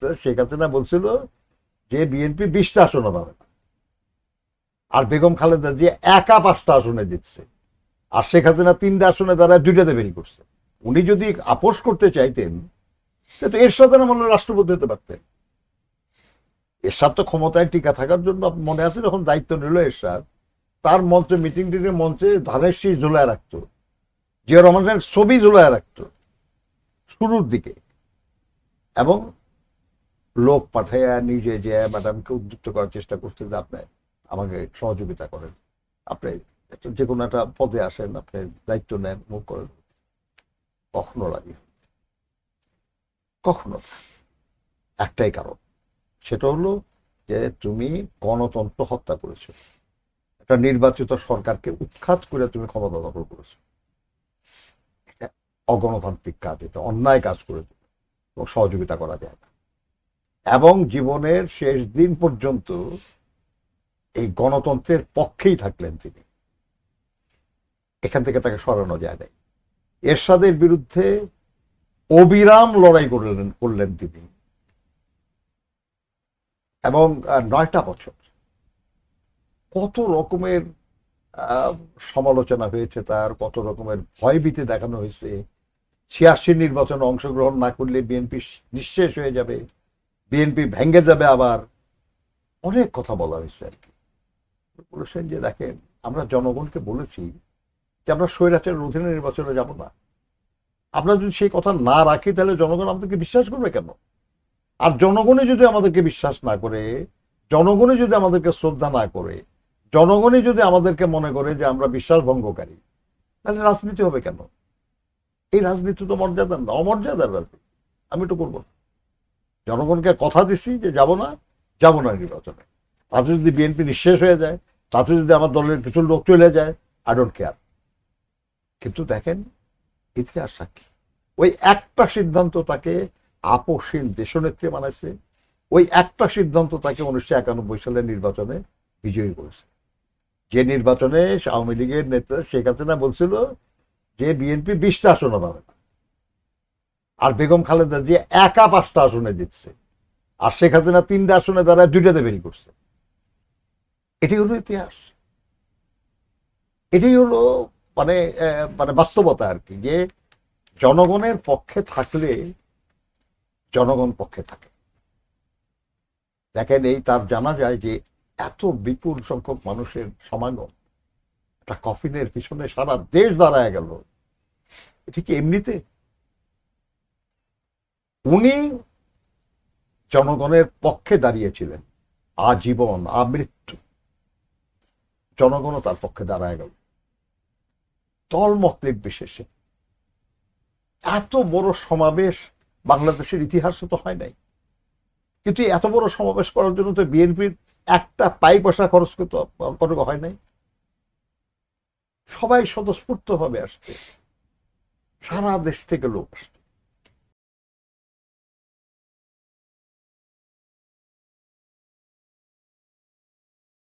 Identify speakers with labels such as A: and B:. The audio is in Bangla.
A: শেখ হাসিনা বলছিল যে বিএনপি 20টা আসনে পাবে না, আর বেগম খালেদা জিয়া একা 5টা আসনে দিচ্ছে, আর শেখ হাসিনা 3টা আসনে দ্বারা 2টাতে বেরি করছে। উনি যদি আপোষ করতে চাইতেন তো এরশাদ আমলে রাষ্ট্রপতি হতে পারতেন। এরশাদ তো ক্ষমতায় টিকা থাকার জন্য, মনে আছে যখন দায়িত্ব নিল এরশাদ, তার মঞ্চে মিটিং টিটিং মঞ্চে ধানের শীষ ঝুলায় রাখতো, জিয়া রহমানের ছবি ঝুলায় রাখতো শুরুর দিকে, এবং লোক পাঠাইয়া নিজে যে ম্যাডামকে উদ্যুক্ত করার চেষ্টা করছে যে আপনি আমাকে সহযোগিতা করেন, আপনি যে কোনো একটা পদে আসেন, আপনি দায়িত্ব নেন, মুখ করেন। কখনো রাজি, কখনো না। একটাই কারণ, সেটা হলো যে তুমি গণতন্ত্র হত্যা করেছো, একটা নির্বাচিত সরকারকে উৎখাত করে তুমি ক্ষমতা দখল করেছো। এটা অগণতান্ত্রিক কাজ, এটা অন্যায় কাজ করেছো, সহযোগিতা করা যায় না। এবং জীবনের শেষ দিন পর্যন্ত এই গণতন্ত্রের পক্ষেই থাকলেন তিনি, এখান থেকে তাকে সরানো যায় নাই। এরশাদের বিরুদ্ধে অবিরাম লড়াই করলেন তিনি, এবং 9টা বছর কত রকমের সমালোচনা হয়েছে তার, কত রকমের ভয়ভীতি দেখানো হয়েছে। 86 নির্বাচনে অংশগ্রহণ না করলে বিএনপি নিঃশেষ হয়ে যাবে, বিএনপি ভেঙে যাবে, আবার অনেক কথা বলা হয়েছে আর কি। বলেছেন যে দেখেন, আমরা জনগণকে বলেছি যে আমরা স্বৈরাচারের অধীনে নির্বাচনে যাব না। আমরা যদি সেই কথা না রাখি তাহলে জনগণ আমাদেরকে বিশ্বাস করবে কেন? আর জনগণই যদি আমাদেরকে বিশ্বাস না করে, জনগণই যদি আমাদেরকে শ্রদ্ধা না করে, জনগণই যদি আমাদেরকে মনে করে যে আমরা বিশ্বাস ভঙ্গকারী, তাহলে রাজনীতি হবে কেন? এই রাজনীতি তো মর্যাদার না, অমর্যাদার রাজনীতি। আমি তো করবো না। জনগণকে কথা দিছি যে যাব না নির্বাচনে। তাতে যদি বিএনপি নিঃশেষ হয়ে যায়, তাতে যদি আমার দলের কিছু লোক চলে যায়, আই ডোন্ট কেয়ার। কিন্তু দেখেন, ইতিহাস সাক্ষী, ওই একটা সিদ্ধান্ত তাকে আপোষহীন দেশনেত্রী বানাইছে, ওই একটা সিদ্ধান্ত তাকে 1991 সালের নির্বাচনে বিজয়ী করেছে। যে নির্বাচনে আওয়ামী লীগের নেতা শেখ হাসিনা বলছিল যে বিএনপি 20টা আসনে পাবে না, আর বেগম খালেদা জিয়া একা 5টা আসনে দিচ্ছে, আর শেখ হাসিনা 3টা আসনে দ্বারা 2টাতে বেরি করছে। এটাই হলো ইতিহাস, এটাই হলো মানে মানে বাস্তবতা আর কি, যে জনগণের পক্ষে থাকলে জনগণ পক্ষে থাকে। দেখেন, এই তার জানা যায় যে এত বিপুল সংখ্যক মানুষের সমাগম, একটা কফিনের পিছনে সারা দেশ দাঁড়ায় গেল, এটা কি এমনিতে? উনি জনগণের পক্ষে দাঁড়িয়েছিলেন আজীবন, আমৃত্যু। জনগণও তার পক্ষে দাঁড়ায় গেল, দলমত নির্বিশেষে। এত বড় সমাবেশ বাংলাদেশের ইতিহাসে তো হয় নাই। কিন্তু এত বড় সমাবেশ করার জন্য তো বিএনপির একটা পয়সা খরচ করতে হয় নাই। সবাই স্বতঃস্ফূর্ত ভাবে আসছে, সারা দেশ থেকে লোক আসছে।